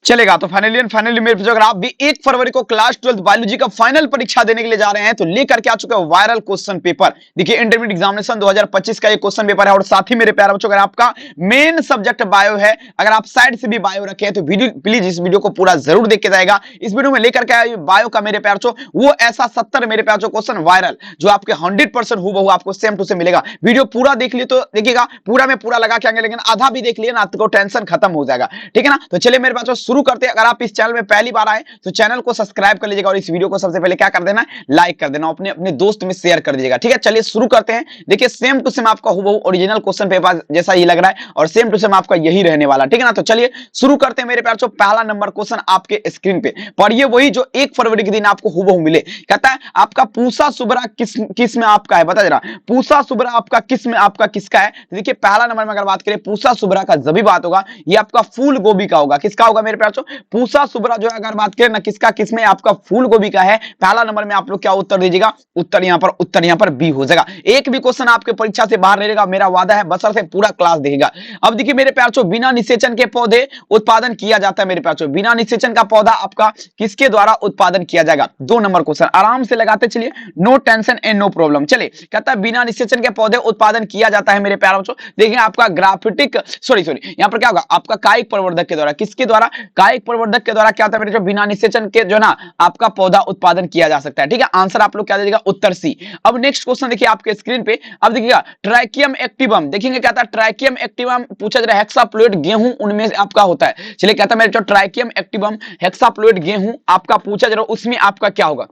चलेगा। तो फाइनली मेरे जो अगर आप भी 1 फरवरी को क्लास 12 बायोलॉजी का फाइनल परीक्षा देने के लिए जा रहे हैं तो लेकर के आ चुके हैं वायरल क्वेश्चन पेपर। देखिए इंटरमीडिएट एग्जामिनेशन 2025 का ये क्वेश्चन पेपर है और साथ ही मेरे प्यारे बच्चों अगर आपका मेन सब्जेक्ट बायो है, अगर आप साइड से भी बायो रखे हैं तो वीडियो प्लीज इस वीडियो को पूरा जरूर देख के जाएगा। इस वीडियो में लेकर के आए बायो का मेरे प्यारे बच्चों वो ऐसा 70 मेरे प्यारे बच्चों क्वेश्चन वायरल जो आपके 100% हूबहू आपको सेम टू सेम मिलेगा। वीडियो पूरा देख लिए तो देखिएगा पूरा में पूरा लगा के आएंगे, लेकिन आधा भी देख लिए ना तो टेंशन खत्म हो जाएगा, ठीक है ना। तो चलिए मेरे बच्चों शुरू करते हैं। अगर आप इस चैनल में पहली बार आए तो चैनल को सब्सक्राइब कर लीजिएगा और इस वीडियो को सबसे पहले क्या कर देना, लाइक कर देना, अपने अपने दोस्त में शेयर कर दीजिएगा, ठीक है। चलिए शुरू करते हैं। देखिए सेम टू सेम आपका हूबहू ओरिजिनल क्वेश्चन पेपर जैसा ही लग रहा है और सेम टू सेम आपका यही रहने वाला, ठीक है ना। तो चलिए शुरू करते हैं मेरे प्यारे। पहला नंबर क्वेश्चन आपके स्क्रीन पे पढ़िए, वही जो 1 फरवरी के दिन आपको हूबहू मिले। कहता है आपका पूसा सुबरा किस में आपका है, बता जरा पूसा सुबरा आपका किस में आपका किसका है। देखिए पहला नंबर में अगर बात करें पूसा सुबरा का जब भी बात होगा ये आपका फूल गोभी का होगा। किसका होगा मेरे प्यारे? पूसा सुबरा जो है अगर बात करें ना किसका किसमें आपका फूल गोभी का है। पहला नंबर में आप लोग क्या उत्तर दीजिएगा, उत्तर यहां पर बी हो जाएगा। एक भी क्वेश्चन आपके परीक्षा से बाहर नहीं रहेगा, मेरा वादा है, बशर्ते पूरा क्लास देखेगा। अब देखिए मेरे प्यारे बिना निषेचन के पौधे उत्पादन किया जाता है मेरे प्यारे। बिना निषेचन का पौधा आपका किसके द्वारा उत्पादन किया जाएगा? 2 नंबर क्वेश्चन आराम से लगाते चलिए, no tension and no problem. चलिए कहता है बिना निषेचन के पौधे उत्पादन किया जाता है मेरे प्यारे बच्चों। देखिए आपका ग्राफिटिक सॉरी यहां पर क्या होगा आपका कायिक प्रवर्धक के द्वारा, किसके द्वारा? कायिक प्रवर्धक के द्वारा क्या होता है मेरे जो बिना निषेचन के जो ना आपका पौधा उत्पादन किया जा सकता है, ठीक है। आंसर आप लोग क्या दीजिएगा, उत्तर सी। अब नेक्स्ट क्वेश्चन देखिए आपके स्क्रीन पे। अब देखिएगा ट्राइकियम एक्टिवम, देखेंगे क्या था ट्राइकियम एक्टिवम पूछा जा रहा है हेक्साप्लोइड गेहूं उनमें से आपका होता है। चलिए कहता है मेरे जो ट्राइकियम एक्टिवम हेक्साप्लोइड गेहूं आपका पूछा जा रहा है उसमें आपका क्या होगा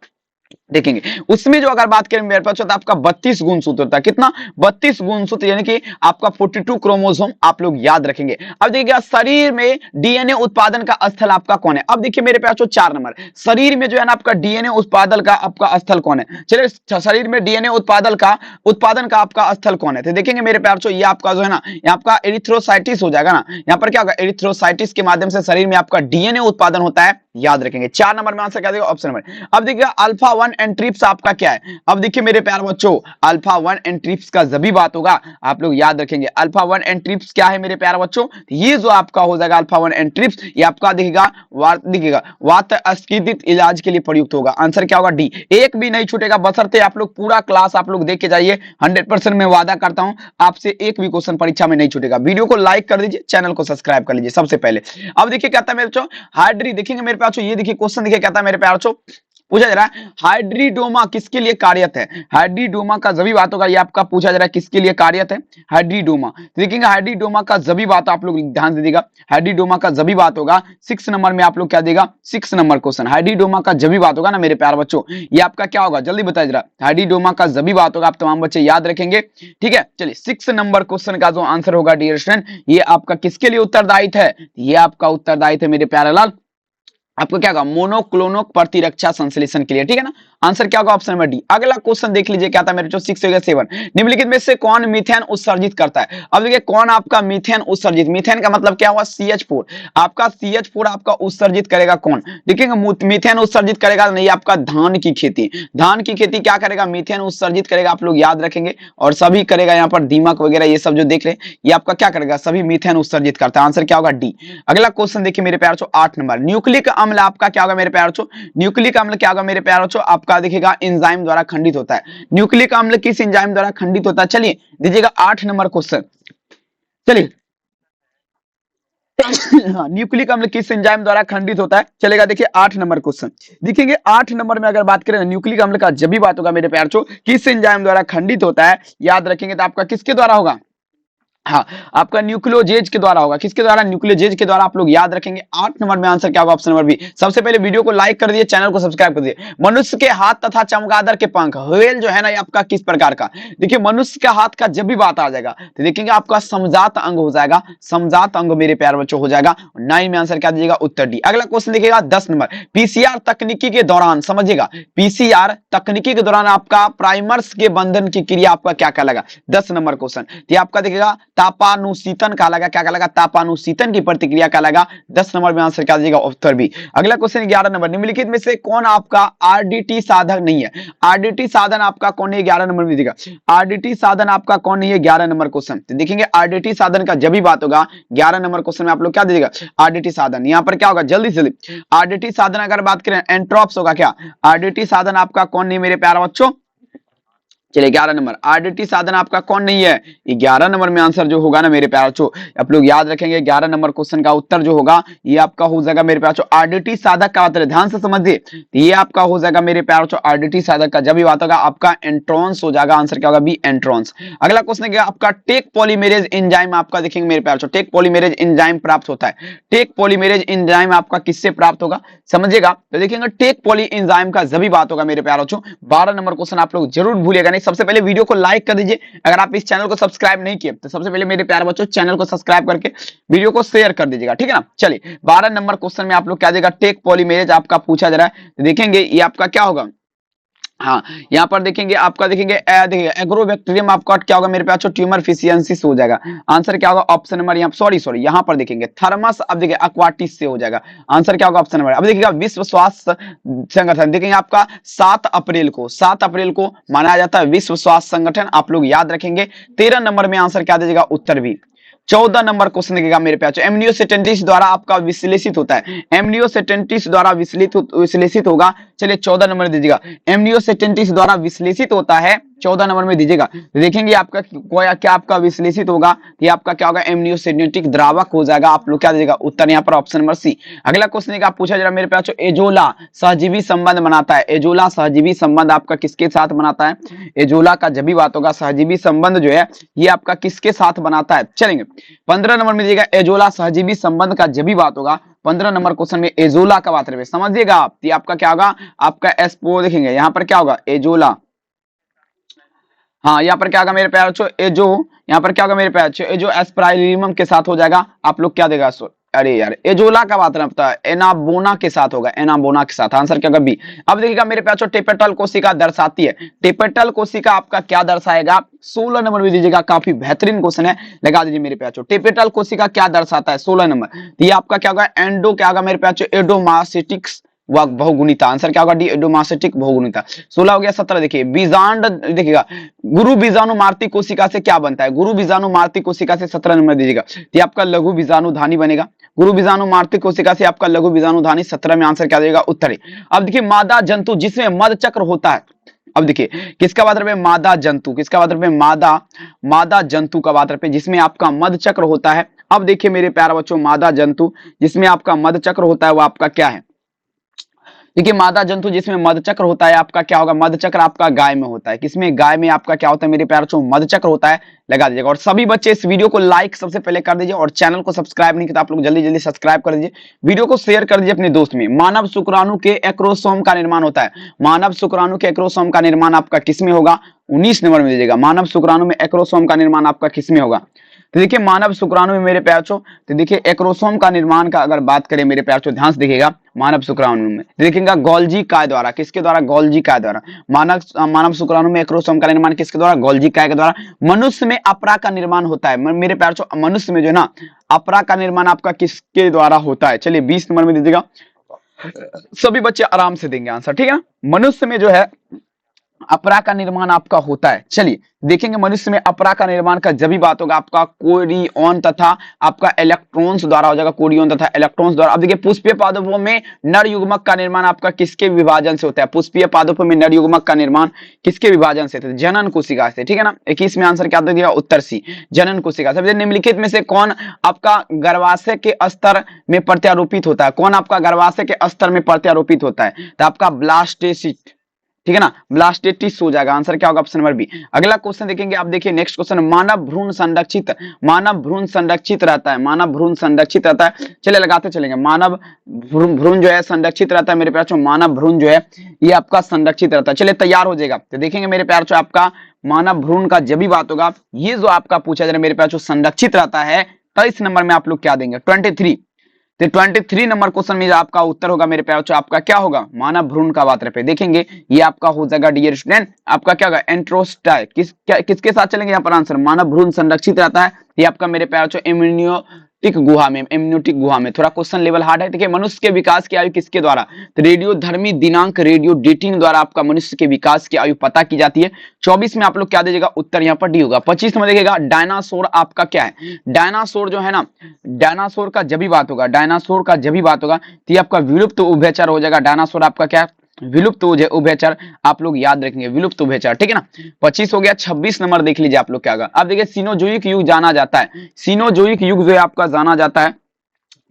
देखेंगे। उसमें जो अगर बात करें मेरे पास तो आपका 32 गुणसूत्र होता है। कितना? 32 गुणसूत्र यानी कि आपका 42 क्रोमोसोम आप लोग याद रखेंगे। अब देखिएगा शरीर में डीएनए उत्पादन का स्थल आपका कौन है? अब देखिए मेरे पास 4 नंबर शरीर में जो है ना आपका डीएनए उत्पादन का आपका स्थल कौन है? चलिए शरीर में डीएनए उत्पादन का आपका स्थल कौन है? तो देखेंगे मेरे प्यार ये आपका जो है ना यहाँ आपका एरिथ्रोसाइटिस हो जाएगा ना। यहाँ पर क्या होगा एरिथ्रोसाइटिस के माध्यम से शरीर में आपका डीएनए उत्पादन होता है, याद रखेंगे। 4 नंबर में आंसर क्या देगा, ऑप्शन नंबर। अब देखिए अल्फा 1 एंट्रिप्स आपका क्या है? अब देखिए मेरे प्यारे बच्चों अल्फा 1 एंट्रिप्स का जब भी बात होगा आप लोग याद रखेंगे अल्फा 1 एंट्रिप्स क्या है मेरे प्यारे बच्चों? ये जो आपका हो जाएगा अल्फा 1 एंट्रिप्स ये आपका दिखेगा वात अस्किदित इलाज के लिए प्रयुक्त होगा। आंसर क्या होगा, डी। एक भी नहीं छूटेगा, बशर्ते आप लोग पूरा क्लास आप लोग देख के जाइए। 100% मैं वादा करता हूं आपसे एक भी क्वेश्चन परीक्षा में नहीं छूटेगा। वीडियो को लाइक कर दीजिए, चैनल को सब्सक्राइब कर लीजिए सबसे पहले। अब देखिए कहता है मेरे बच्चों हाइड्री, देखेंगे मेरे पास ये देखिए क्वेश्चन देखिए कहता है मेरे प्यारे बच्चों पूछा जा रहा है हाइड्रीडोमा किसके लिए कार्यत है? हाइड्रीडोमा का जब भी बात होगा ये आपका पूछा जा रहा है किसके लिए कार्यत है? हाइड्रीडोमा। देखेंगे हाइड्रीडोमा का जब भी बात आप लोग ध्यान से दीजिएगा। हाइड्रीडोमा का जब भी बात होगा 6 नंबर में आप लोग क्या देगा, 6 नंबर क्वेश्चन। हाइड्रीडोमा का जब भी बात होगा ना मेरे प्यारे बच्चों ये आपका क्या होगा जल्दी बताइए जरा। हाइड्रीडोमा का जब भी बात होगा आप तमाम बच्चे याद रखेंगे, ठीक है। चलिए 6 नंबर क्वेश्चन का जो आंसर होगा डियर स्टूडेंट ये आपका किसके लिए उत्तरदायित्व है? ये आपका उत्तरदायित्व है मेरे प्यारे लाल आपको क्या होगा मोनोक्लोनल प्रतिरक्षा संश्लेषण के लिए, ठीक है ना। आंसर क्या होगा, ऑप्शन नंबर डी। अगला क्वेश्चन देख लीजिए क्या था मेरे जो 6 हो 7 निम्नलिखित में से कौन मीथेन उत्सर्जित करता है? अब देखिए कौन आपका मीथेन उत्सर्जित, मीथेन का मतलब क्या हुआ CH4 आपका CH4 आपका उत्सर्जित करेगा कौन? देखिएगा मीथेन उत्सर्जित करेगा नहीं आपका धान की खेती। धान की खेती क्या करेगा, मीथेन उत्सर्जित करेगा, आप लोग याद रखेंगे। और सभी करेगा यहाँ पर दीमक वगैरह ये सब जो देख रहे हैं ये आपका क्या करेगा, सभी मीथेन उत्सर्जित करता है। आंसर क्या होगा, डी। अगला क्वेश्चन देखिए मेरे प्यारे 8 नंबर न्यूक्लिक अम्ल आपका क्या होगा मेरे प्यारे? न्यूक्लिक अम्ल क्या होगा मेरे प्यारे? आपका देखिएगा एंजाइम द्वारा खंडित होता है। न्यूक्लिक अम्ल किस एंजाइम द्वारा खंडित होता है? चलिए दीजिएगा 8 नंबर क्वेश्चन। चलिए न्यूक्लिक अम्ल किस एंजाइम द्वारा खंडित होता है? चलेगा देखिए 8 नंबर क्वेश्चन देखेंगे। 8 नंबर में अगर बात करें न्यूक्लिक अम्ल का जब भी बात होगा मेरे प्यारे किस एंजाइम द्वारा खंडित होता है याद रखेंगे तो आपका किसके द्वारा होगा, हाँ आपका न्यूक्लियोजेज के द्वारा होगा। किसके द्वारा, न्यूक्लियोजेज के द्वारा, आप लोग याद रखेंगे। 8 नंबर में आंसर क्या होगा, ऑप्शन नंबर बी। सबसे पहले वीडियो को लाइक कर दिए, चैनल को सब्सक्राइब कर दिए। मनुष्य के हाथ तथा चमगादड़ के पंख, व्हेल जो है ना ये आपका किस प्रकार का? देखिए मनुष्य के हाथ का जब भी बात आ जाएगा तो देखेंगे आपका समजात अंग हो जाएगा, समजात अंग मेरे प्यारे बच्चों हो जाएगा। 9 में आंसर क्या दीजिएगा, उत्तर डी। अगला क्वेश्चन देखिएगा 10 नंबर पीसीआर तकनीकी के दौरान, समझिएगा पीसीआर तकनीकी के दौरान आपका प्राइमर्स के बंधन की क्रिया आपका क्या क्या लगा? 10 नंबर क्वेश्चन ये आपका देखिएगा तापानुशीतन कहलाएगा, क्या कहलाएगा, तापानुशीतन की प्रतिक्रिया कहलाएगा। 10 नंबर में आंसर क्या दीजिएगा, उत्तर बी। अगला क्वेश्चन 11 नंबर, निम्नलिखित में से कौन आपका आरडीटी साधन नहीं है? आरडीटी साधन आपका कौन है, 11 नंबर में दीजिएगा। आरडीटी साधन आपका कौन नहीं है, 11 नंबर क्वेश्चन। तो देखेंगे आरडीटी साधन का जब भी बात होगा 11 नंबर क्वेश्चन में आप लोग क्या दीजिएगा, आरडीटी साधन। यहाँ पर क्या होगा, जल्दी से आरडीटी साधन अगर बात करें एंट्रोप्स होगा क्या, आरडीटी साधन आपका कौन नहीं मेरे प्यारे बच्चों, चलिए 11 नंबर आरडीटी साधन आपका कौन नहीं है, 11 नंबर में आंसर जो होगा ना मेरे प्यारे बच्चों, आप लोग याद रखेंगे 11 नंबर क्वेश्चन का उत्तर जो होगा ये आपका हो जाएगा मेरे प्यारे बच्चों आरडीटी साधक का उत्तर, ध्यान से समझिए, ये आपका हो जाएगा मेरे प्यारे बच्चों आरडीटी साधक का जब भी बात होगा आपका एंट्रॉन्स हो जाएगा, आंसर क्या होगा बी एंट्रॉन्स। अगला क्वेश्चन है आपका टेक पॉलीमेरेज एंजाइम आपका देखेंगे मेरे प्यारे बच्चों, टेक पॉलीमेरेज एंजाइम प्राप्त होता है, टेक पॉलीमेरेज एंजाइम आपका किससे प्राप्त होगा समझिएगा, तो देखेंगे टेक पॉली एंजाइम का जब भी बात होगा मेरे प्यारे बच्चों 12 नंबर क्वेश्चन आप लोग जरूर भूलिएगा नहीं। सबसे पहले वीडियो को लाइक कर दीजिए, अगर आप इस चैनल को सब्सक्राइब नहीं किए तो सबसे पहले मेरे प्यारे बच्चों चैनल को सब्सक्राइब करके वीडियो को शेयर कर दीजिएगा, ठीक है ना। चलिए 12 नंबर क्वेश्चन में आप लोग क्या देगा, टेक पॉलीमेरेज आपका पूछा जा रहा है, तो देखेंगे ये आपका क्या होगा, हाँ यहाँ पर देखेंगे आपका देखेंगे एग्रोबैक्टीरियम आपका क्या होगा मेरे पास ट्यूमर फिशियंसिस हो जाएगा, आंसर क्या होगा ऑप्शन नंबर, यहाँ सॉरी यहाँ पर देखेंगे थर्मस, अब देखिए अक्वाटिस से हो जाएगा, आंसर क्या होगा ऑप्शन नंबर। अब देखिएगा विश्व स्वास्थ्य संगठन देखेंगे आपका 7 अप्रैल को मनाया जाता है विश्व स्वास्थ्य संगठन, आप लोग याद रखेंगे। 13 नंबर में आंसर क्या दीजिएगा, उत्तर भी। 14 नंबर क्वेश्चन देखिएगा मेरे प्यार, एमनियोसेटेंटिस द्वारा आपका विश्लेषित होता है, एमनियोसेटेंटिस द्वारा विश्लेषित होगा, चलिए 14 नंबर दीजिएगा, एमनियोसेटेंटिस द्वारा विश्लेषित होता है, 14 नंबर में दीजिएगा। देखेंगे आपका क्या आपका विश्लेषित होगा, ये आपका क्या होगा एमनियोसेटेंटिक द्रावक हो जाएगा, आप लोग क्या दीजिएगा उत्तर यहाँ पर ऑप्शन नंबर सी। अगला क्वेश्चन आप पूछा जरा मेरे प्यार, एजोला सहजीवी संबंध बनाता है, एजोला सहजीवी संबंध आपका किसके साथ बनाता है, एजोला का जब भी बात होगा सहजीवी संबंध जो है ये आपका किसके साथ बनाता है, चलेंगे 15 नंबर में दीजिएगा, एजोला सहजीवी संबंध का जब भी बात होगा 15 नंबर क्वेश्चन में एजोला का बात रहे समझिएगा आप, ये आपका क्या होगा आपका एस्पो देखेंगे यहाँ पर क्या होगा एजोला, हाँ यहाँ पर क्या होगा मेरे प्यारे बच्चों एजो, यहाँ पर क्या होगा मेरे प्यारे बच्चों एजो एस्प्राइलियम के साथ हो जाएगा, आप लोग क्या देगा अरे यार एजोला का बात पता है एनाबोना के साथ होगा, एनाबोना के साथ, आंसर क्या होगा बी। अब देखिएगा मेरे प्यारे टेपेटल कोशिका दर्शाती है, टेपेटल कोशिका आपका क्या दर्शाएगा, 16 नंबर में दीजिएगा, काफी बेहतरीन क्वेश्चन है लगा दीजिए मेरे प्यारे टेपेटल कोशिका क्या दर्शाता है 16 नंबर, ये आपका क्या होगा एंडो क्या होगा मेरे प्यारे एडोमासिटिक्स वह बहुगुणिता, आंसर क्या होगा डी एडोमासिटिक बहुगुणिता। 16 हो गया। 17 देखिए बीजांड देखिएगा गुरु बीजाणु मार्ती कोशिका से क्या बनता है, गुरु बीजाणु मार्ती कोशिका से 17 नंबर दीजिएगा, ये आपका लघु बीजाणु धानी बनेगा, गुरु बीजाणु मार्ती कोशिका से आपका लघु बीजाणु धानी 17 में आंसर क्या देगा उत्तर। अब देखिए मादा जंतु जिसमें मध चक्र होता है, अब देखिए किसका बात रहे मादा जंतु, किसका बात रहे मादा जंतु का बात रहे जिसमें आपका मध चक्र होता है। अब देखिए मेरे प्यारे बच्चों मादा जंतु जिसमें आपका मध चक्र होता है वो आपका क्या है, देखिए मादा जंतु जिसमें मधचक्र होता है आपका क्या होगा, मधचक्र आपका गाय में होता है, किसमें गाय में आपका क्या होता है मेरे प्यारे बच्चों मधचक्र होता है, लगा दीजिएगा। और सभी बच्चे इस वीडियो को लाइक सबसे पहले कर दीजिए और चैनल को सब्सक्राइब नहीं किया तो आप लोग जल्दी जल्दी सब्सक्राइब कर दीजिए, वीडियो को शेयर कर दीजिए अपने दोस्त में। मानव शुक्राणु के एक्रोसोम का निर्माण होता है, मानव शुक्राणु के एक्रोसोम का निर्माण आपका किसमें होगा, 19 नंबर में दीजिएगा, मानव शुक्राणु में एक्रोसोम का निर्माण आपका किसमें होगा। तो देखिए मानव शुक्राणु में मेरे प्यारे बच्चों तो देखिए एक्रोसोम का निर्माण का अगर बात करें मेरे प्यारे बच्चों ध्यान से देखिएगा मानव शुक्राणु में देखिएगा गोल्जी काय द्वारा, किसके द्वारा गोल्जी काय द्वारा, मानव शुक्राणु में एक्रोसोम का निर्माण किसके द्वारा गोल्जी काय के द्वारा। मनुष्य में अपरा का निर्माण होता है मेरे प्यारे बच्चों, मनुष्य में जो है ना अपरा का निर्माण आपका किसके द्वारा होता है, चलिए 20 नंबर में दीजिएगा, सभी बच्चे आराम से देंगे आंसर, ठीक है ना। मनुष्य में जो है अपरा का निर्माण आपका होता है, चलिए देखेंगे मनुष्य में अपरा का निर्माण का जब भी बात होगा आपका कोरियन तथा आपका इलेक्ट्रॉन्स द्वारा हो जाएगा, कोरियन तथा इलेक्ट्रॉन्स द्वारा। अब देखिए पुष्पीय पादपों में नर युग्मक का निर्माण आपका किसके विभाजन से होता है, पुष्पीय पादपों में नर युग्मक का निर्माण किसके विभाजन से होता है, जनन कोशिका से, ठीक है ना। 21 में आंसर क्या दिया उत्तर सी जनन कोशिका। सबसे निम्नलिखित में से कौन आपका गर्भाशय के स्तर में प्रत्यारोपित होता है, कौन आपका गर्भाशय के स्तर में प्रत्यारोपित होता है, तो आपका ब्लास्टोसिस्ट, ठीक है ना, ब्लास्टेटिस हो जाएगा, आंसर क्या होगा ऑप्शन नंबर बी। अगला क्वेश्चन देखेंगे आप देखिए नेक्स्ट क्वेश्चन, मानव भ्रूण संरक्षित रहता है, मानव भ्रूण संरक्षित रहता है, चले लगाते चलेंगे, मानव भ्रूण जो है संरक्षित रहता है मेरे प्यारे बच्चों, मानव भ्रूण जो है ये आपका संरक्षित रहता है, चलिए तैयार हो जाएगा। तो देखेंगे मेरे प्यारे बच्चों आपका मानव भ्रूण का जब भी बात होगा ये जो आपका पूछा जा रहा है मेरे प्यारे बच्चों संरक्षित रहता है, 23 नंबर में आप लोग क्या देंगे 23 तो 23 नंबर क्वेश्चन में आपका उत्तर होगा मेरे प्यारे बच्चों, आपका क्या होगा, मानव भ्रूण का वात्र पे। देखेंगे ये आपका हो जाएगा डियर स्टूडेंट, आपका क्या होगा, एंट्रोस्टाई, किसके साथ चलेंगे यहाँ पर आंसर, मानव भ्रूण संरक्षित रहता है, ये आपका मेरे प्यारे बच्चों इम्यूनिटिक गुहा में। थोड़ा क्वेश्चन लेवल हार्ड है। देखिए मनुष्य के विकास की आयु किसके द्वारा, तो रेडियो धर्मी दिनांक रेडियो डेटिंग द्वारा आपका मनुष्य के विकास की आयु पता की जाती है। 24 में आप लोग क्या दीजिएगा, उत्तर यहाँ पर डी होगा। 25 में देखिएगा डायनासोर आपका क्या है, डायनासोर जो है ना, डायनासोर का जब भी बात होगा, डायनासोर का जब भी बात होगा तो ये आपका विलुप्त उभयचर हो जाएगा। डायनासोर आपका क्या है, विलुप्त उभयचर, आप लोग याद रखेंगे विलुप्त उभयचर, ठीक है ना। 25 हो गया। 26 नंबर देख लीजिए आप लोग क्या होगा। अब देखिए सीनोजोइक युग जाना जाता है, सीनोजोइक युग जो है आपका जाना जाता है,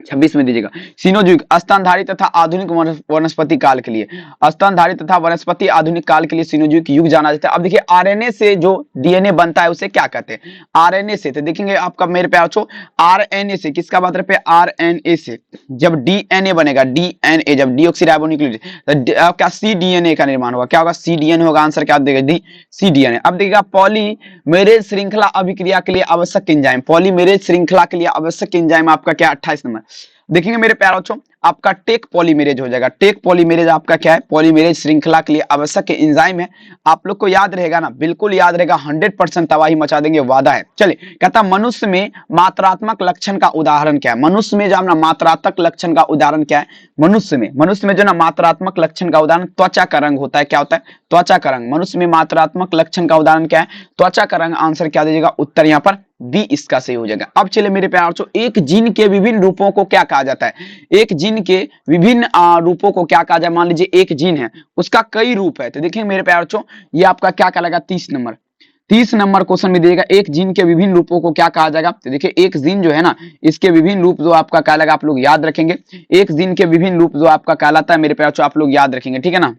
26 में दीजिएगा, सीनोजोइक स्तनधारी तथा आधुनिक वनस्पति काल के लिए, स्तनधारी तथा वनस्पति आधुनिक काल के लिए सीनोजोइक युग जाना जाता है। अब देखिए आरएनए से जो डीएनए बनता है उसे क्या कहते हैं, आरएनए से। तो देखेंगे आपका मेरे प्यारे बच्चों, आरएनए से किसका बात पे, आरएनए से जब डीएनए बनेगा, डीएनए जब डीऑक्सीराइबोन्यूक्लियोटाइड, तो आपका सीडीएनए का निर्माण होगा। क्या होगा, सीडीएनए होगा, आंसर क्या देगा, डी सीडीएनए। अब देखिएगा पॉलीमेरेज श्रृंखला अभिक्रिया के लिए आवश्यक एंजाइम, पॉलीमेरेज श्रृंखला के लिए आवश्यक एंजाइम आपका क्या, 28 नंबर। देखेंगे मेरे प्यारे बच्चों, आपका टेक पॉलीमेरेज हो जाएगा। टेक पॉलीमेरेज आपका क्या है, पॉलीमेरेज श्रृंखला के लिए आवश्यक एंजाइम है। आप लोग को याद रहेगा ना, बिल्कुल याद रहेगा, 100% तबाही मचा देंगे, वादा है। चलिए कहता मनुष्य में मात्रात्मक लक्षण का उदाहरण क्या है, मनुष्य में जो ना मात्रात्मक लक्षण का उदाहरण क्या है, मनुष्य में जो ना मात्रात्मक लक्षण का उदाहरण त्वचा का रंग होता है। क्या होता है, त्वचा का रंग। मनुष्य में मात्रात्मक लक्षण का उदाहरण क्या है, त्वचा का रंग। आंसर क्या दीजिएगा, उत्तर यहाँ पर बी इसका सही हो जाएगा। अब चलिए मेरे प्यारे बच्चों, एक जीन के विभिन्न रूपों को क्या कहा जाता है, एक जीन के विभिन्न रूपों को क्या कहा जाए। मान लीजिए एक जीन है, उसका कई रूप है, तो देखिए मेरे प्यारे बच्चों ये आपका क्या कहलाएगा, 30 नंबर क्वेश्चन में दिएगा एक जीन के विभिन्न रूपों को क्या कहा जाएगा। तो देखिए एक जीन जो है ना, इसके विभिन्न रूप जो आपका कहलाएगा, आप लोग याद रखेंगे। एक जीन के विभिन्न रूप जो आपका कहलाता है मेरे प्यारे बच्चों, आप लोग याद रखेंगे, ठीक है ना।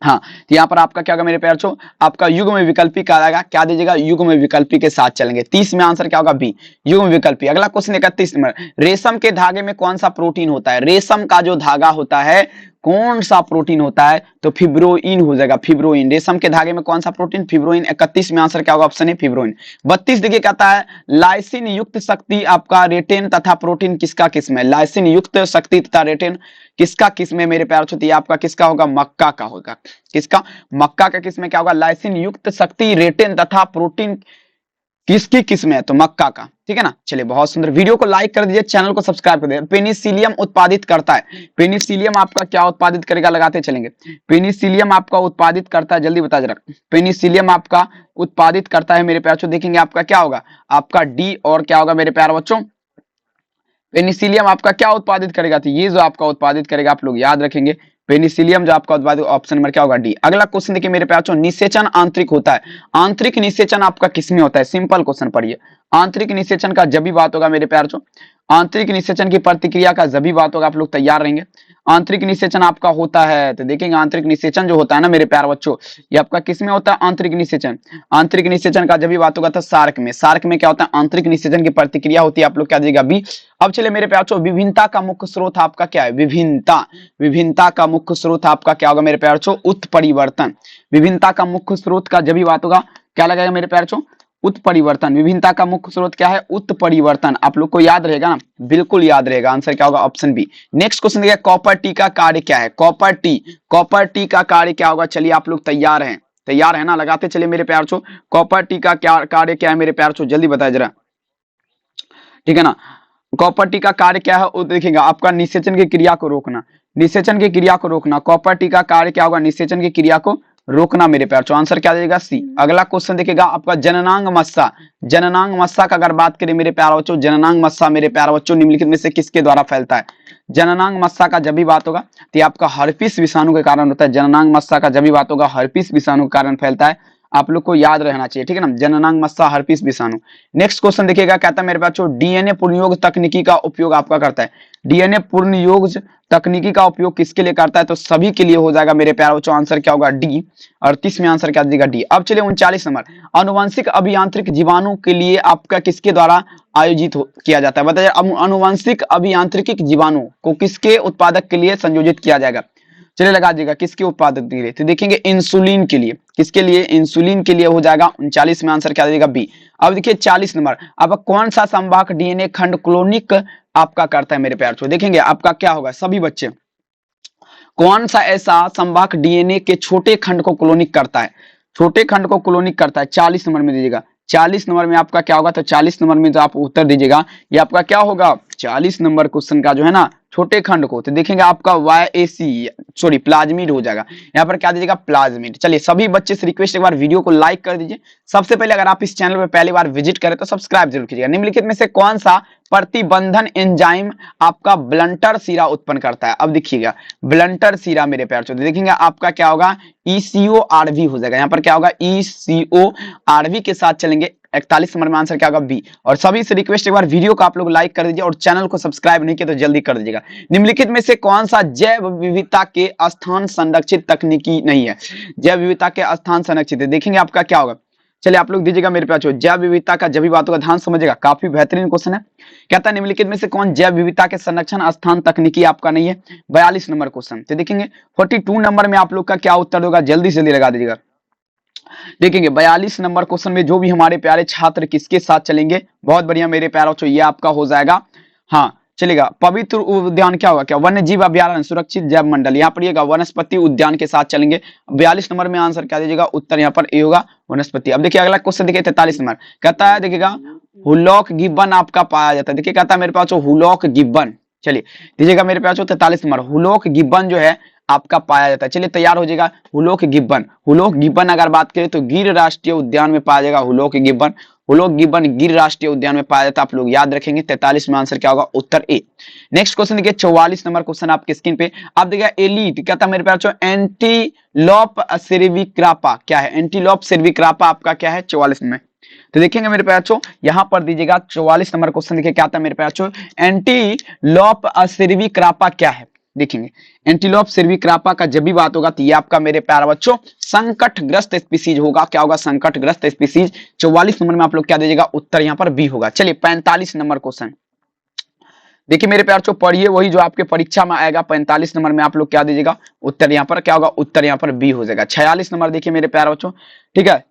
हाँ, तो यहाँ पर आपका क्या होगा मेरे प्यारे बच्चों, आपका युग्म विकल्पी क्या आएगा, क्या दीजिएगा, युग्म विकल्पी के साथ चलेंगे। 30 में आंसर क्या होगा, बी युग्म विकल्पी। अगला क्वेश्चन 31 नंबर, रेशम के धागे में कौन सा प्रोटीन होता है, रेशम का जो धागा होता है कौन सा प्रोटीन होता है, तो फिब्रोइन हो जाएगा, फिब्रोइन। रेशम के धागे में कौन सा प्रोटीन, फिब्रोइन। 31 में आंसर क्या होगा, ऑप्शन है फिब्रोइन। 32 देखिए कहता है लाइसिन युक्त शक्ति आपका रेटेन तथा प्रोटीन किसका किस्म है, लाइसिन युक्त शक्ति तथा रेटेन किसका किस्म है मेरे प्यारे बच्चों, आपका किसका होगा, मक्का का होगा। किसका, मक्का का किस्म क्या होगा, लाइसिन युक्त शक्ति रेटेन तथा प्रोटीन किसकी किस्म है, तो मक्का का, ठीक है ना। चलिए बहुत सुंदर, वीडियो को लाइक कर दीजिए, चैनल को सब्सक्राइब कर दीजिए। पेनिसिलियम उत्पादित करता है, पेनिसिलियम आपका क्या उत्पादित करेगा, लगाते चलेंगे। पेनिसिलियम आपका उत्पादित करता है, जल्दी बता जरा, पेनिसिलियम आपका उत्पादित करता है मेरे प्यारे बच्चों। देखेंगे आपका क्या होगा, आपका डी और क्या होगा मेरे प्यारे बच्चों, पेनिसिलियम आपका क्या उत्पादित करेगा, तो ये जो आपका उत्पादित करेगा, आप लोग याद रखेंगे, पेनिसिलियम जो आपका उत्पादित, ऑप्शन नंबर क्या होगा, डी। अगला क्वेश्चन देखिए मेरे प्यारे बच्चों, निषेचन आंतरिक होता है, आंतरिक निषेचन आपका किसमें होता है, सिंपल क्वेश्चन पढ़िए। आंतरिक निषेचन का जब भी बात होगा मेरे प्यारे बच्चों, आंतरिक निषेचन की प्रतिक्रिया का जब भी बात होगा, आप लोग तैयार रहेंगे। आंतरिक निषेचन आपका होता है, तो देखेंगे आंतरिक निषेचन जो होता है ना मेरे प्यारे बच्चों, ये आपका किसमें होता है, आंतरिक निषेचन। आंतरिक निषेचन का जब भी बात होगा तो सार्क में, सार्क में क्या होता है, आंतरिक निषेचन की प्रतिक्रिया होती है, आप लोग क्या दीजिएगा, बी। अब चले मेरे प्यारे बच्चों, विभिन्नता का मुख्य स्रोत आपका क्या है, विभिन्नता का मुख्य स्रोत आपका क्या होगा मेरे प्यारे बच्चों, उत्परिवर्तन। विभिन्नता का मुख्य स्रोत का जब भी बात होगा क्या लगेगा मेरे प्यारे बच्चों, उत्परिवर्तन। विभिन्नता का मुख्य स्रोत क्या है, उत्परिवर्तन। आप लोग को याद रहेगा ना, बिल्कुल याद रहेगा, आंसर क्या होगा, ऑप्शन बी। नेक्स्ट क्वेश्चन देखिए, कॉपर टी का कार्य क्या है, कॉपर टी का कार्य क्या होगा। चलिए आप लोग तैयार है ना, लगाते चलिए मेरे प्यारे बच्चों, कॉपर टी का क्या कार्य क्या है मेरे प्यारे बच्चों, जल्दी बताए जरा, ठीक है ना। कॉपर टी का कार्य क्या है, देखिएगा आपका निषेचन की क्रिया को रोकना, निषेचन की क्रिया को रोकना। कॉपर टी का कार्य क्या होगा, निषेचन की क्रिया को रोकना मेरे प्यारे बच्चों, आंसर क्या देगा, सी। अगला क्वेश्चन देखिएगा आपका जननांग मस्सा का अगर बात करें मेरे प्यारे बच्चों, जननांग मस्सा मेरे प्यारे बच्चों निम्नलिखित में से किसके द्वारा फैलता है। जननांग मस्सा का जब भी बात होगा तो आपका हर्पिस विषाणु के कारण होता है। जननांग मस्सा का जब भी बात होगा हर्पिस विषाणु के कारण फैलता है, आप लोग को याद रहना चाहिए, ठीक है ना, जननांग मस्सा हर्पिस विषाणु। नेक्स्ट क्वेश्चन देखिएगा, कहता है मेरे बच्चों डीएनए पुनर्योग तकनीकी का उपयोग आपका करता है, डीएनए पुनर्योग तकनीकी का उपयोग किसके लिए करता है, तो सभी के लिए हो जाएगा मेरे प्यारे बच्चों, आंसर क्या होगा, डी। 38 में आंसर क्या दीजिएगा, डी। अब चलिए 39 नंबर, अनुवांशिक अभियांत्रिक जीवाणु के लिए आपका किसके द्वारा आयोजित किया जाता है, बताइए। अनुवांशिक अभियांत्रिक जीवाणु को किसके उत्पादक के लिए संयोजित किया जाएगा, चलिए लगा दीजिएगा, किसके उत्पादक के लिए, तो देखेंगे इंसुलिन के लिए, किसके लिए, इंसुलिन के लिए हो जाएगा। 39 में आंसर क्या देगा, बी। अब देखिए 40 नंबर, अब कौन सा संवाहक डीएनए खंड क्लोनिक आपका करता है मेरे प्यार छो। देखेंगे आपका क्या होगा सभी बच्चे, कौन सा ऐसा संवाहक डीएनए के छोटे खंड को क्लोनिक करता है, छोटे खंड को क्लोनिक करता है। 40 नंबर में दीजिएगा, 40 नंबर में आपका क्या होगा, तो 40 नंबर में जो आप उत्तर दीजिएगा ये आपका क्या होगा, 40 नंबर क्वेश्चन का जो है ना छोटे खंड को, तो देखेंगे आपका YAC सॉरी प्लाज्मिड हो जाएगा। यहाँ पर क्या दीजिएगा, प्लाज्मिड। चलिए सभी बच्चे से रिक्वेस्ट, एक बार वीडियो को लाइक कर दीजिए। सबसे पहले अगर आप इस चैनल पर पहली बार विजिट करें तो सब्सक्राइब जरूर कीजिएगा। निम्नलिखित में से कौन सा प्रतिबंधन एंजाइम आपका ब्लंटर सीरा उत्पन्न करता है। अब देखिएगा ब्लंटर सीरा मेरे प्यार चौधरी, देखेंगे आपका क्या होगा, ECORV हो जाएगा। यहाँ पर क्या होगा, ECORV के साथ चलेंगे। 41 नंबर में आंसर क्या होगा, बी। और सभी से रिक्वेस्ट, एक बार वीडियो को आप लोग लाइक कर दीजिए और चैनल को सब्सक्राइब नहीं किया तो जल्दी कर दीजिएगा। निम्नलिखित में से कौन सा जैव विविधता के स्थान संरक्षित तकनीकी नहीं है, जैव विविधता के स्थान संरक्षित है। देखेंगे आपका क्या होगा, चलिए आप लोग दीजिएगा मेरे पास, जैव विविधता का जब बातों का ध्यान समझेगा, काफी बेहतरीन क्वेश्चन है। कहता है निम्नलिखित में से कौन जैव विविधता के संरक्षण स्थान तकनीकी आपका नहीं है, 42 नंबर क्वेश्चन। तो देखेंगे 42 नंबर में आप लोग का क्या उत्तर होगा, जल्दी से जल्दी लगा दीजिएगा। देखेंगे 42 नंबर क्वेश्चन में जो भी हमारे प्यारे छात्र किसके साथ चलेंगे, बहुत बढ़िया मेरे प्यारे बच्चों, ये आपका हो जाएगा, हाँ चलेगा पवित्र उद्यान क्या होगा, क्या वन्य जीव अभ्यारण्य सुरक्षित जैव मंडल, यहाँ पर वनस्पति उद्यान के साथ चलेंगे। 42 नंबर में आंसर क्या दीजिएगा, उत्तर यहाँ पर ए होगा, वनस्पति। अब देखिए अगला क्वेश्चन देखिए 43 नंबर, कहता है देखिएगा हुलॉक गिब्बन आपका पाया जाता है। देखिए कहता है मेरे पास हुलॉक गिब्बन, चलिए दीजिएगा मेरे पास 43 नंबर, हुलॉक गिब्बन जो है आपका पाया जाता है। चलिए तैयार हो जाएगा, हुलॉक गिब्बन। हुलॉक गिब्बन अगर बात करें तो गिर राष्ट्रीय उद्यान में पाया जाएगा हुलॉक गिब्बन। हुलॉक गिब्बन गिर राष्ट्रीय उद्यान में पाया जाता है, आप लोग याद रखेंगे। 43 में आंसर क्या होगा, उत्तर ए। नेक्स्ट क्वेश्चन देखिए 44 नंबर क्वेश्चन आपके स्क्रीन पे, आप देखिए एलीट कहता है मेरे पास एंटीलोप सेर्विक्रापा क्या है, एंटीलोप सेर्विक्रापा आपका क्या है 44 में। तो देखेंगे मेरे प्यारो यहां पर दीजिएगा 44 नंबर क्वेश्चन देखिए क्या आता है मेरे प्यारो, एंटीलोप सेर्विक्रापा क्या है। देखेंगे एंटीलोप सेर्विक्रापा का जब भी बात होगा तो ये आपका मेरे प्यारे बच्चों संकटग्रस्त स्पीसीज होगा। क्या होगा, संकटग्रस्त स्पीसीज। 44 नंबर में आप लोग क्या दीजिएगा, उत्तर यहाँ पर बी होगा। चलिए 45 नंबर क्वेश्चन देखिए मेरे प्यार पढ़िए वही जो आपके परीक्षा में आएगा। 45 नंबर में आप लोग क्या दीजिएगा, उत्तर यहाँ पर क्या होगा, उत्तर यहाँ पर बी हो जाएगा। 46 नंबर देखिए मेरे प्यारे बच्चों, ठीक है।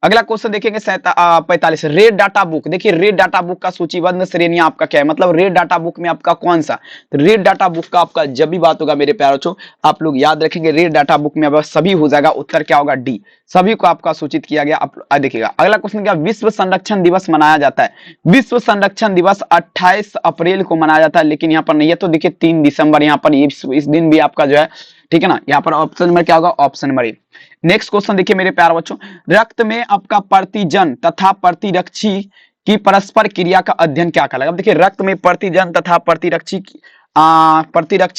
अगला क्वेश्चन देखेंगे 45 रेड डाटा बुक। देखिए रेड डाटा बुक का सूचीबद्ध श्रेणियां आपका क्या है, मतलब रेड डाटा बुक में आपका कौन सा, तो रेड डाटा बुक का आपका जब भी बात होगा मेरे प्यारे बच्चों आप लोग याद रखेंगे रेड डाटा बुक में अब सभी हो जाएगा, उत्तर क्या होगा, डी। सभी को आपका सूचित किया गया। आप देखिएगा अगला क्वेश्चन क्या, विश्व संरक्षण दिवस मनाया जाता है। विश्व संरक्षण दिवस 28 अप्रैल को मनाया जाता है, लेकिन यहाँ पर नहीं है, तो देखिए 3 दिसंबर यहाँ पर इस दिन भी आपका जो है, ठीक है ना। यहाँ पर ऑप्शन नंबर क्या होगा, option number A. Next question देखिए मेरे प्यारे बच्चों, रक्त में आपका प्रतिजन तथा प्रतिरक्षी की परस्पर क्रिया का अध्ययन क्या कहलाएगा। अब देखिए रक्त में प्रतिजन तथा प्रतिरक्षी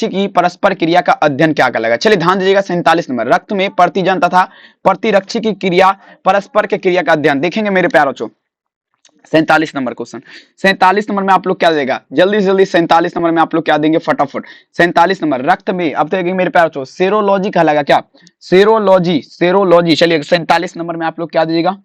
की परस्पर क्रिया का अध्ययन क्या कहलाएगा। चलिए ध्यान दीजिएगा 47 नंबर, रक्त में प्रतिजन तथा प्रतिरक्षी की क्रिया परस्पर के क्रिया का अध्ययन। देखेंगे मेरे प्यारे बच्चों 47 नंबर क्वेश्चन, 47 नंबर में आप लोग क्या देगा, जल्दी से जल्दी 47 नंबर में आप लोग क्या देंगे फटाफट। 47 नंबर रक्त में अब देखेंगे मेरे प्यारे बच्चों सेरोलॉजी कहलाएगा, क्या सेरोलॉजी, सेरोलॉजी। चलिए 47 नंबर में आप लोग क्या दीजिएगा,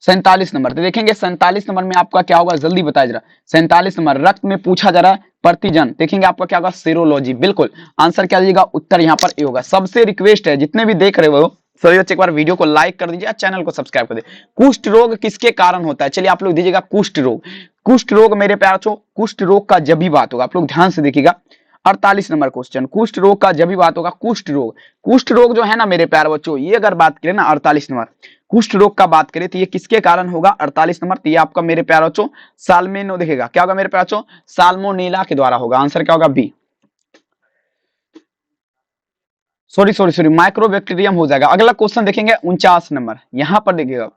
47 नंबर। तो देखेंगे 47 नंबर में आपका क्या होगा, जल्दी बताया जरा। 47 नंबर रक्त में पूछा जा रहा है प्रतिजन, देखेंगे आपका क्या होगा, सेरोलॉजी। बिल्कुल आंसर क्या दीजिएगा, उत्तर यहाँ पर ए होगा। सबसे रिक्वेस्ट है जितने भी देख रहे हो सभी बच्चे एक बार वीडियो को लाइक कर दीजिए, चैनल को सब्सक्राइब कर दीजिए। कुष्ठ रोग किसके कारण होता है, चलिए आप लोग दीजिएगा कुष्ठ रोग। कुष्ठ रोग मेरे प्यारे बच्चों, कुष्ठ रोग का जब भी बात होगा आप लोग ध्यान से देखिएगा। 48 नंबर क्वेश्चन, कुष्ठ रोग का जब भी बात होगा, कुष्ठ रोग, कुष्ठ रोग जो है ना मेरे प्यारे बच्चों, ये अगर बात करें ना 48 नंबर कुष्ठ रोग का बात करें तो ये किसके कारण होगा, 48 नंबर, तो ये आपका मेरे प्यारे बच्चों साल्मोनेला, देखेगा क्या होगा मेरे प्यारे बच्चों, साल्मोनेला के द्वारा होगा। आंसर क्या होगा, बी। सॉरी माइक्रोबैक्टीरियम हो जाएगा। अगला क्वेश्चन देखेंगे 49 नंबर, यहां पर देखिएगा,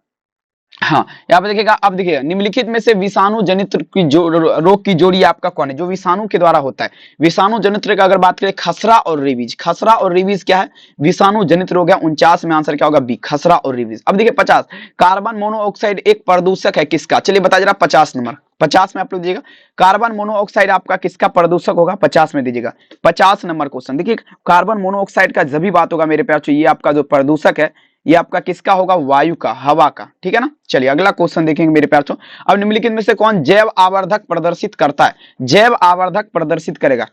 हाँ यहाँ पे देखिएगा। अब देखिए निम्नलिखित में से विषाणु जनित की रोग की जोड़ी आपका कौन है, जो विषाणु के द्वारा होता है। विषाणु जनित का अगर बात करें खसरा और रेबीज, खसरा और रेबीज क्या है, विषाणु जनित रोग है। 49 में आंसर क्या होगा, बी, खसरा और रेबीज। अब देखिए 50 कार्बन मोनोऑक्साइड एक प्रदूषक है किसका, चलिए बता जरा 50 नंबर, 50 में आप लोग दीजिएगा कार्बन मोनोऑक्साइड आपका किसका प्रदूषक होगा, 50 में दीजिएगा। 50 नंबर क्वेश्चन देखिए कार्बन मोनोऑक्साइड का जब भी बात होगा मेरे प्यार, ये आपका जो प्रदूषक है ये आपका किसका होगा, वायु का, हवा का, ठीक है ना। चलिए अगला क्वेश्चन देखेंगे मेरे प्यार। अब निम्नलिखित में से कौन जैव आवर्धक प्रदर्शित करता है, जैव आवर्धक प्रदर्शित करेगा।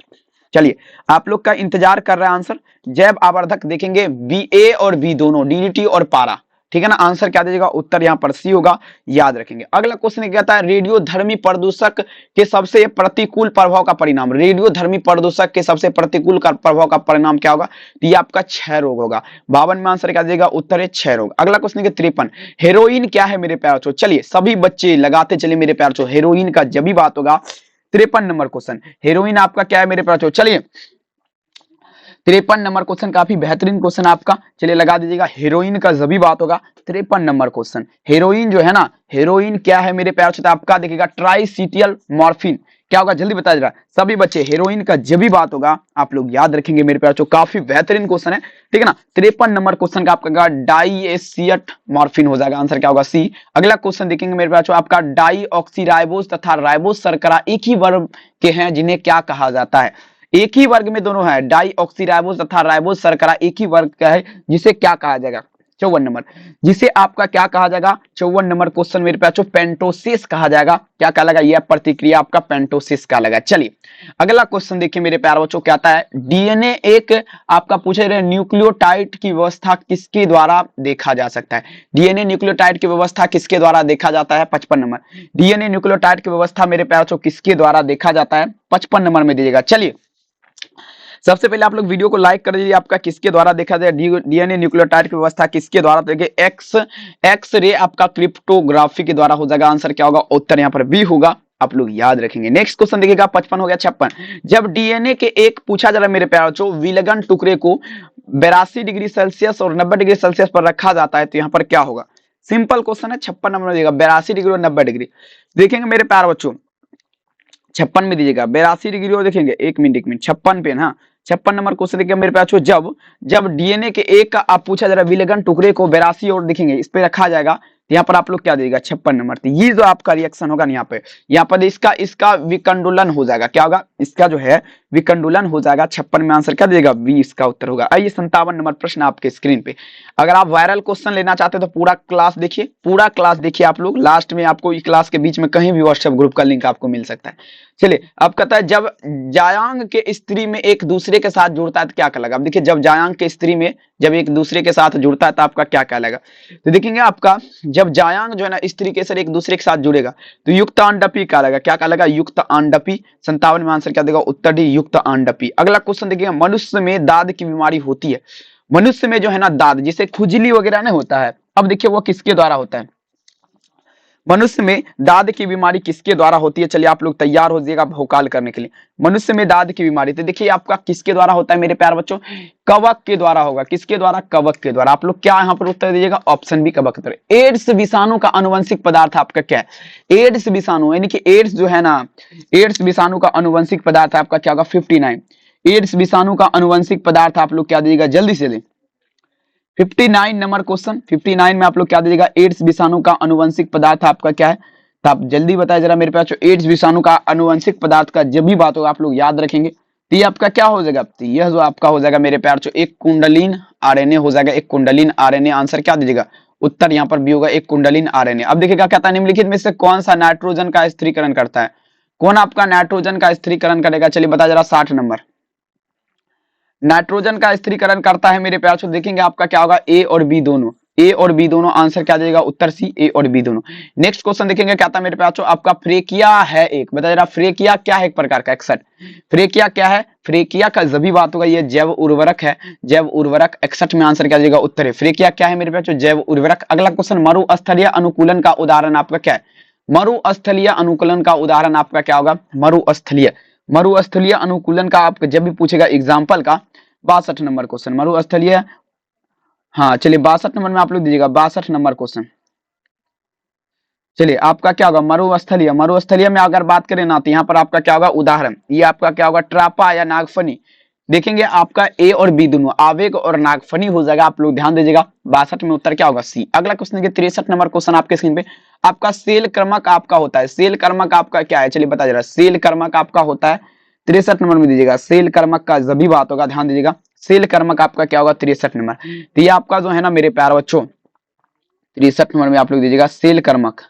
चलिए आप लोग का इंतजार कर रहा है आंसर। जैव आवर्धक देखेंगे बी, ए और बी दोनों, डीडीटी और पारा, ठीक है ना, आंसर क्या दीजिएगा, उत्तर यहाँ पर सी होगा, याद रखेंगे। अगला क्वेश्चन कहता है रेडियो धर्मी प्रदूषक के सबसे प्रतिकूल प्रभाव का परिणाम। रेडियो धर्मी प्रदूषक के सबसे प्रतिकूल प्रभाव का परिणाम क्या होगा, तो ये आपका क्षय रोग होगा। 52 में आंसर क्या देगा, उत्तर है क्षय रोग। अगला क्वेश्चन है 53, हेरोइन क्या है मेरे प्यार। चलिए सभी बच्चे लगाते चलिए मेरे प्यार, हेरोइन का जब भी बात होगा। 53 नंबर क्वेश्चन, हेरोइन आपका क्या है मेरे प्यार। चलिए 53 नंबर क्वेश्चन काफी बेहतरीन क्वेश्चन आपका, चलिए लगा दीजिएगा, हेरोइन का जब भी बात होगा। 53 नंबर क्वेश्चन, हेरोइन जो है ना, हेरोइन क्या है मेरे प्यार से, आपका देखिएगा ट्राइसिटियल मॉर्फिन क्या होगा, जल्दी बता जरा सभी बच्चे। हेरोइन का जब भी बात होगा आप लोग याद रखेंगे मेरे प्यार, काफी बेहतरीन क्वेश्चन है, ठीक है ना। 53 नंबर क्वेश्चन का आपका डाइएसिएट मॉर्फिन हो जाएगा, आंसर क्या होगा, सी। अगला क्वेश्चन देखेंगे मेरे प्यार, आपका डाइऑक्सीराइबोस तथा राइबोस शर्करा एक ही वर्ग के हैं जिन्हें क्या कहा जाता है। एक ही वर्ग में दोनों है, डाइऑक्सीराइबोस तथा राइबोस शर्करा एक ही वर्ग का है, जिसे क्या कहा जाएगा। 54 नंबर, जिसे आपका क्या कहा जाएगा, 54 नंबर क्वेश्चन मेरे पास पेंटोसिस कहा जाएगा। क्या कहा लगा, यह प्रतिक्रिया आपका पेंटोसिस का लगा। चलिए अगला क्वेश्चन देखिए मेरे प्यारे बच्चों, क्या आता है, डीएनए एक आपका पूछे रहे न्यूक्लियोटाइड की व्यवस्था किसके द्वारा देखा जा सकता है। डीएनए न्यूक्लियोटाइड की व्यवस्था किसके द्वारा देखा जाता है। 55 नंबर, डीएनए न्यूक्लियोटाइड की व्यवस्था मेरे प्यारे बच्चों किसके द्वारा देखा जाता है, 55 नंबर में दीजिएगा। चलिए सबसे पहले आप लोग वीडियो को लाइक कर दीजिए, आपका किसके द्वारा देखा जाए, डीएनए न्यूक्लियोटाइड की व्यवस्था किसके द्वारा, देखिए एक्स रे आपका क्रिप्टोग्राफी के द्वारा हो जाएगा, आंसर क्या होगा, उत्तर यहाँ पर बी होगा, आप लोग याद रखेंगे। नेक्स्ट क्वेश्चन देखिएगा, 55 हो गया। 56, जब डीएनए के एक पूछा जा रहा है मेरे प्यारे बच्चों, विलगन टुकड़े को 82 डिग्री सेल्सियस और 90 डिग्री सेल्सियस पर रखा जाता है तो यहाँ पर क्या होगा। सिंपल क्वेश्चन है, 56 नंबर देगा, 82 डिग्री और 90 डिग्री। देखेंगे मेरे प्यारे बच्चों 56 में दीजिएगा 82 डिग्री और देखेंगे, एक मिनट 56 पे ना, 56 नंबर क्वेश्चन देखिए मेरे पास, जब डीएनए के एक का आप पूछा जरा विलगन टुकड़े को 82 और देखेंगे इस पे रखा जाएगा, तो यहाँ पर आप लोग क्या देगा, 56 नंबर। तो ये जो आपका रिएक्शन होगा यहाँ पर इसका विकंडुलन हो जाएगा, क्या होगा, इसका जो है विकंडुलन हो जाएगा। 56 में आंसर क्या देगा, बी इसका उत्तर होगा। आइए 57 नंबर प्रश्न आपके स्क्रीन पे। अगर आप वायरल क्वेश्चन लेना चाहते हैं तो पूरा क्लास देखिए, पूरा क्लास देखिए आप लोग, लास्ट में आपको इस क्लास के बीच में कहीं भी व्हाट्सएप ग्रुप का लिंक आपको मिल सकता है। चलिए अब कहता है, जब जायांग के स्त्री में एक दूसरे के साथ जुड़ता है तो क्या कहलाएगा। अब देखिए जब जायांग के स्त्री में जब एक दूसरे के साथ जुड़ता है तो आपका क्या कहलाएगा, तो देखेंगे आपका जब जायांग जो है ना स्त्री के साथ एक दूसरे के साथ जुड़ेगा तो युक्त अंडपी कहलाएगा, क्या कहलाएगा, युक्त अंडपी। 57 में आंसर क्या देगा, उत्तर डी युक्त अंडपी। अगला क्वेश्चन देखिएगा, मनुष्य में दाद की बीमारी होती है। मनुष्य में जो है ना दाद, जिसे खुजली वगैरह नहीं होता है, अब देखिए वो किसके द्वारा होता है, मनुष्य में दाद की बीमारी किसके द्वारा होती है। चलिए आप लोग तैयार हो जाइएगा भौकाल करने के लिए। मनुष्य में दाद की बीमारी तो देखिए आपका किसके द्वारा होता है मेरे प्यारे बच्चों, कवक के द्वारा होगा। किसके द्वारा, कवक के द्वारा। आप लोग क्या यहाँ पर उत्तर दीजिएगा, ऑप्शन बी कवक के द्वारा। एड्स विषाणु का आनुवंशिक पदार्थ आपका क्या है, एड्स विषाणु यानी कि एड्स जो है ना, एड्स विषाणु का आनुवंशिक पदार्थ आपका क्या होगा, 59। एड्स विषाणु का आनुवंशिक पदार्थ आप लोग क्या दीजिएगा, जल्दी से 59 नंबर क्वेश्चन, 59 में आप लोग क्या दीजिएगा, एड्स विषाणु का आनुवंशिक पदार्थ आपका क्या है, तो आप जल्दी बताए जरा मेरे पास। एड्स विषाणु का आनुवंशिक पदार्थ का जब भी बात होगा आप लोग याद रखेंगे, तो ये आपका क्या हो जाएगा, तो यह जो आपका हो जाएगा मेरे प्यार, एक कुंडलीन आरएनए हो जाएगा, एक कुंडलीन आरएनए। आंसर क्या दीजिएगा, उत्तर यहाँ पर भी होगा, एक कुंडलीन आरएनए। अब देखिएगा क्या था, निम्नलिखित में से कौन सा नाइट्रोजन का स्थिरीकरण करता है, कौन आपका नाइट्रोजन का स्थिरीकरण करेगा, चलिए बता जरा। 60 नंबर, नाइट्रोजन का स्थिरीकरण करता है मेरे प्यार। देखेंगे आपका क्या होगा, ए और बी दोनों, ए और बी दोनों। आंसर क्या देगा, उत्तर सी, ए और बी दोनों। नेक्स्ट क्वेश्चन देखेंगे क्या था मेरे प्यार, आपका फ्रेकिया है एक, बता जरा फ्रेकिया क्या है, एक प्रकार का 61। फ्रेकिया क्या है, फ्रेकिया का जब भी बात होगा ये जैव उर्वरक है, जैव उर्वरक। 61 में आंसर क्या देगा, उत्तर है फ्रेकिया क्या है मेरे प्यार, जैव उर्वरक। अगला क्वेश्चन, मरुस्थलीय अनुकूलन का उदाहरण आपका क्या है, मरुस्थलीय अनुकूलन का उदाहरण आपका क्या होगा, मरुस्थलीय अनुकूलन का आपका जब भी पूछेगा एग्जाम्पल का। 62 नंबर क्वेश्चन, मरुस्थलीय, हाँ चलिए 62 नंबर में आप लोग दीजिएगा, 62 नंबर क्वेश्चन। चलिए आपका क्या होगा, मरुस्थलीय में अगर बात करें ना तो यहाँ पर आपका क्या होगा, उदाहरण ये आपका क्या होगा, ट्रापा या नागफनी। देखेंगे आपका ए और बी दोनों, आवेग और नागफनी हो जाएगा, आप लोग ध्यान दीजिएगा। 62 में उत्तर क्या होगा, सी। अगला क्वेश्चन देखिए 63 नंबर क्वेश्चन आपके स्क्रीन पे, आपका सेल कर्मक आपका होता है, सेल कर्मक आपका क्या है, चलिए बता जरा, सेल कर्मक आपका होता है 63 नंबर में दीजिएगा। सेल कर्मक का जब भी बात होगा ध्यान दीजिएगा, सेल कर्मक आपका क्या होगा, 63 नंबर। तो ये आपका जो है ना मेरे प्यारे बच्चों 63 नंबर में आप लोग दीजिएगा, सेल कर्मक,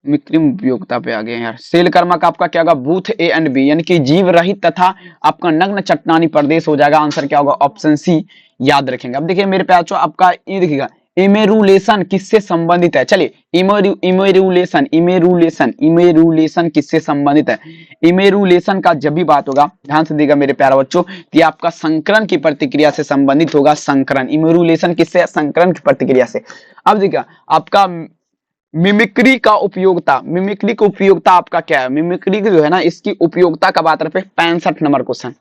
कृत्रिम उपयोगिता पे आ गए यार। सेल कर्मक आपका क्या होगा, बूथ ए एंड बी, यानी कि जीव रहित तथा आपका नग्न चट्टानी प्रदेश हो जाएगा। आंसर क्या होगा, ऑप्शन सी, याद रखेंगे। अब देखिए मेरे प्यारे बच्चों आपका ये देखिएगा, इमेरुलेशन किससे संबंधित है? चलिए इमेरुलेशन इमेरुलेशन इमेरुलेशन किससे संबंधित है? इमेरुलेशन का जब भी बात होगा, ध्यान से देखिएगा मेरे प्यारे बच्चों, ये आपका संकरण की प्रतिक्रिया से संबंधित होगा। संकरण, इमेरुलेशन किससे? संकरण की प्रतिक्रिया से। अब देखिए आपका मिमिक्री का उपयोगिता, मिमिक्री की उपयोगिता आपका क्या है? मिमिक्री जो है ना, इसकी उपयोगिता का बात करते हैं 65 नंबर क्वेश्चन।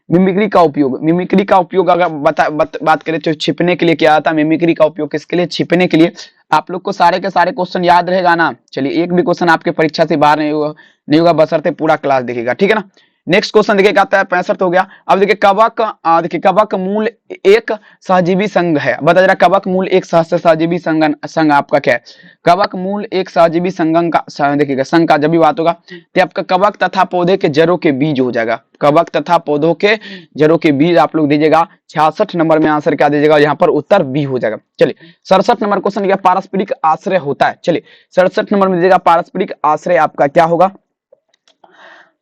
मिमिक्री का उपयोग, मिमिक्री का उपयोग अगर बात करें तो छिपने के लिए क्या आता है? मिमिक्री का उपयोग किसके लिए? छिपने के लिए। आप लोग को सारे के सारे क्वेश्चन याद रहेगा ना? चलिए एक भी क्वेश्चन आपके परीक्षा से बाहर नहीं होगा बशर्ते पूरा क्लास देखिएगा, ठीक है ना। नेक्स्ट क्वेश्चन देखिए क्या आता है, 65 हो गया। अब देखिए कवक, देखिए कवक मूल एक सहजीवी संघ है। बता जरा कवक मूल एक सहजीवी संघ आपका क्या है? कवक मूल एक सहजीवी संघ का, देखिएगा संघ का जब भी बात होगा तो आपका कवक तथा पौधे के जड़ों के बीज हो जाएगा। कवक तथा पौधों के जड़ों के बीज आप लोग दीजिएगा। 66 नंबर में आंसर क्या दीजिएगा? यहाँ पर उत्तर बी हो जाएगा। चलिए 67 नंबर क्वेश्चन क्या पारस्परिक आश्रय होता है? चलिए 67 नंबर में दीजिएगा पारस्परिक आश्रय आपका क्या होगा?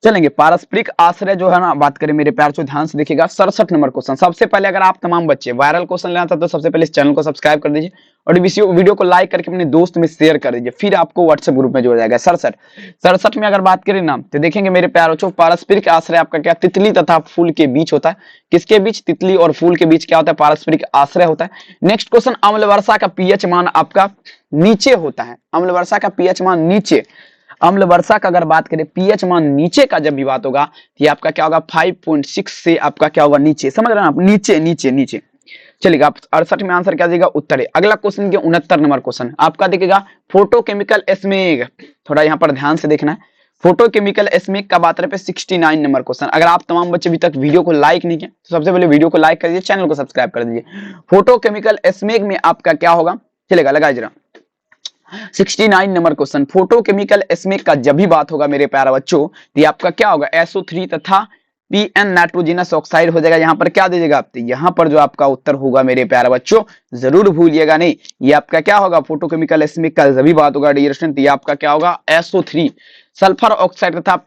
चलेंगे पारस्परिक आश्रय जो है ना, बात करें मेरे प्यार से ध्यान से देखिएगा। 67 नंबर क्वेश्चन। सबसे पहले अगर आप तमाम बच्चे वायरल क्वेश्चन लेना चाहते तो सबसे पहले इस चैनल को सब्सक्राइब कर दीजिए और वीडियो को लाइक करके अपने दोस्त में शेयर कर दीजिए, फिर आपको व्हाट्सएप ग्रुप में जोड़ जाएगा। 67 में अगर बात करें ना तो देखेंगे मेरे प्यार बच्चों, पारस्परिक आश्रय आपका क्या? तितली तथा फूल के बीच होता है। किसके बीच? तितली और फूल के बीच क्या होता है? पारस्परिक आश्रय होता है। नेक्स्ट क्वेश्चन, अम्ल वर्षा का पीएच मान आपका नीचे होता है। अम्ल वर्षा का पीएच मान नीचे, अम्ल वर्षा का अगर बात करें पीएच मान नीचे का जब भी बात होगा तो ये आपका क्या होगा? 5.6 से आपका क्या होगा? नीचे, समझ रहे हैं आप? नीचे नीचे नीचे। चलिएगा आप 68 में आंसर क्या देगा? उत्तर है। अगला क्वेश्चन के 69 नंबर क्वेश्चन आपका देखिएगा फोटोकेमिकल स्मेग। थोड़ा यहाँ पर ध्यान से देखना है। फोटोकेमिकल स्मेग का बात रहे 69 नंबर क्वेश्चन। अगर आप तमाम बच्चे अभी तक वीडियो को लाइक नहीं किए तो सबसे पहले वीडियो को लाइक कर दीजिए, चैनल को सब्सक्राइब कर दीजिए। फोटोकेमिकल स्मेग में आपका क्या होगा? चलेगा लगाए जरा 69 नंबर क्वेश्चन। फोटोकेमिकल स्मेग का जब भी बात होगा मेरे प्यारे बच्चों तो आपका क्या होगा? SO3 तथा PN नाइट्रोजनस ऑक्साइड हो जाएगा। यहाँ पर क्या दीजिएगा आप? यहाँ पर जो आपका उत्तर होगा मेरे प्यारे बच्चों, जरूर भूलिएगा नहीं, ये आपका क्या होगा? फोटोकेमिकल स्मेग का जब भी बात होगा डियर स्टूडेंट, ये आपका क्या होगा? SO3 सल्फर ऑक्साइड तथा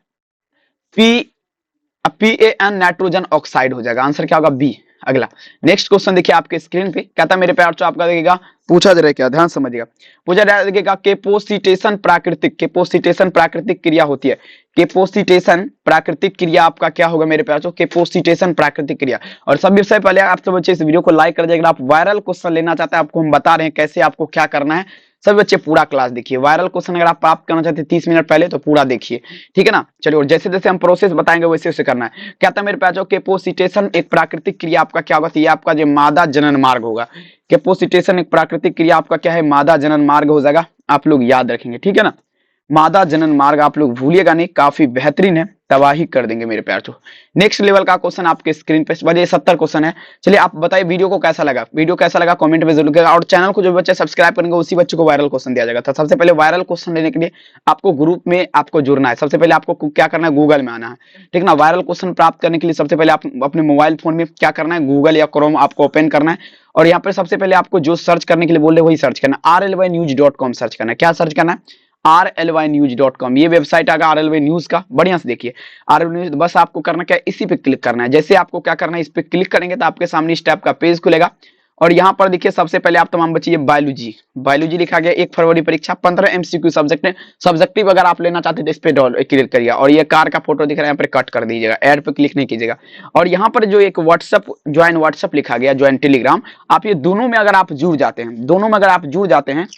PAN नाइट्रोजन ऑक्साइड हो जाएगा। आंसर क्या होगा? बी। अगला नेक्स्ट क्वेश्चन देखिए आपके स्क्रीन पे, कहता है मेरे प्यार बच्चों आपका देखिएगा, पूछा जा रहा है क्या? ध्यान समझिएगा। पूछा जा रहा है केपोसिटेशन प्राकृतिक क्रिया होती है। केपोसिटेशन प्राकृतिक क्रिया आपका क्या होगा मेरे प्यार बच्चों? केपोसिटेशन प्राकृतिक क्रिया। और सबसे पहले आप सब बच्चे इस वीडियो को लाइक कर दीजिएगा। आप वायरल क्वेश्चन लेना चाहते हैं, आपको हम बता रहे हैं कैसे आपको क्या करना है। सभी बच्चे पूरा क्लास देखिए। वायरल क्वेश्चन अगर आप प्राप्त करना चाहते हैं 30 मिनट पहले तो पूरा देखिए, ठीक है ना। चलिए और जैसे जैसे हम प्रोसेस बताएंगे वैसे वैसे करना है। क्या था मेरे पास? केपोसिटेशन एक प्राकृतिक क्रिया आपका क्या होगा? तो ये आपका जो मादा जनन मार्ग होगा। केपोसिटेशन एक प्राकृतिक क्रिया आपका क्या है? मादा जनन मार्ग हो जाएगा। आप लोग याद रखेंगे, ठीक है ना। मादा जनन मार्ग आप लोग भूलिएगा नहीं, काफी बेहतरीन है, तबाही कर देंगे मेरे प्यार तो। नेक्स्ट लेवल का क्वेश्चन आपके स्क्रीन पे बजे 70 क्वेश्चन है। चलिए आप बताइए वीडियो को कैसा लगा? वीडियो कैसा लगा कमेंट में जरूर लिखिएगा। और चैनल को जो बच्चे सब्सक्राइब करेंगे उसी बच्चे को वायरल क्वेश्चन दिया जाएगा। तो सबसे पहले वायरल क्वेश्चन लेने के लिए आपको ग्रुप में आपको जुड़ना है। सबसे पहले आपको क्या करना है? गूगल में आना है, ठीक ना। वायरल क्वेश्चन प्राप्त करने के लिए सबसे पहले आप अपने मोबाइल फोन में क्या करना है? गूगल या क्रोम आपको ओपन करना है और यहाँ पर सबसे पहले आपको जो सर्च करने के लिए बोल रहे वही सर्च करना है। rlynews.com सर्च करना है। क्या सर्च करना है? rlynews.com। ये वेबसाइट आएगा RLY न्यूज का, बढ़िया से देखिए RLY न्यूज। बस आपको करना क्या है? इसी पे क्लिक करना है। जैसे आपको क्या करना है? इस पे क्लिक करेंगे तो आपके सामने इस टाइप का पेज खुलेगा और यहाँ पर देखिए सबसे पहले आप तमाम बच्चे बायोलॉजी लिखा गया। 1 फरवरी परीक्षा 15 MCQ सब्जेक्ट है। सब्जेक्टिव अगर आप लेना चाहते हैं तो इस पे क्लिक करिए और ये कार का फोटो दिख रहा है, यहाँ पर कट कर दीजिएगा, ऐड पे क्लिक नहीं कीजिएगा। और यहाँ पर जो एक व्हाट्सएप लिखा गया, ज्वाइन टेलीग्राम, आप ये दोनों में अगर आप जुड़ जाते हैं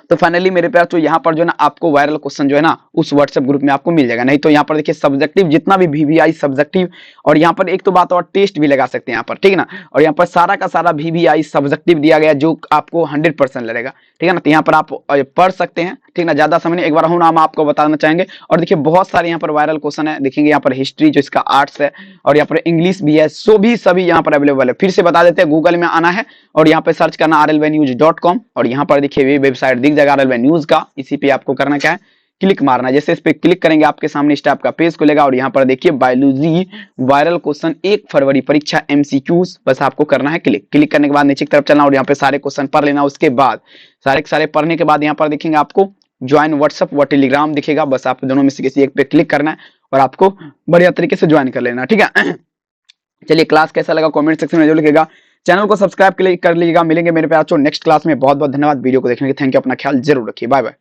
तो फाइनली मेरे प्यार तो यहाँ पर जो है ना आपको वायरल क्वेश्चन जो है ना उस व्हाट्सएप ग्रुप में आपको मिल जाएगा। नहीं तो यहाँ पर देखिए सब्जेक्टिव जितना भी VVI सब्जेक्टिव, और यहाँ पर एक तो बात और टेस्ट भी लगा सकते हैं यहाँ पर, ठीक है ना। और यहाँ पर सारा का सारा VVI सब्जेक्टिव दिया गया जो आपको 100% लगेगा, ठीक है ना। तो यहाँ पर आप पढ़ सकते हैं, ठीक ना। ज्यादा समय नहीं, एक बार हम नाम आपको बताना चाहेंगे। और देखिए बहुत सारे यहाँ पर वायरल क्वेश्चन है, देखेंगे यहाँ पर हिस्ट्री जो इसका आर्ट्स है और यहाँ पर इंग्लिश भी है, सभी यहाँ पर अवेलेबल है। फिर से बता देते हैं, गूगल में आना है और यहाँ पे सर्च करना rlynews.com और यहाँ पर देखिए वेबसाइट दिख जाएगा RLY न्यूज का। इसी पे आपको करना क्या है? क्लिक मारना है। जैसे इस पे क्लिक करेंगे आपके सामने इस टाइप का पेज खुलेगा और यहाँ पर देखिए बायोलॉजी वायरल क्वेश्चन 1 फरवरी परीक्षा MCQs, बस आपको करना है क्लिक करने के बाद नीचे की तरफ चलना और यहाँ पे सारे क्वेश्चन पढ़ लेना। उसके बाद सारे पढ़ने के बाद यहाँ पर देखेंगे आपको ज्वाइन व्हाट्सएप व टेलीग्राम दिखेगा। बस आप दोनों में से किसी एक पे क्लिक करना है और आपको बढ़िया तरीके से ज्वाइन कर लेना, ठीक है। चलिए क्लास कैसा लगा कमेंट सेक्शन में जरूर लिखिएगा। चैनल को सब्सक्राइब कर लीजिएगा। मिलेंगे मेरे प्यारे बच्चों नेक्स्ट क्लास में। बहुत बहुत धन्यवाद वीडियो को देखने के लिए। Thank you. अपना ख्याल जरूर रखिए। Bye bye.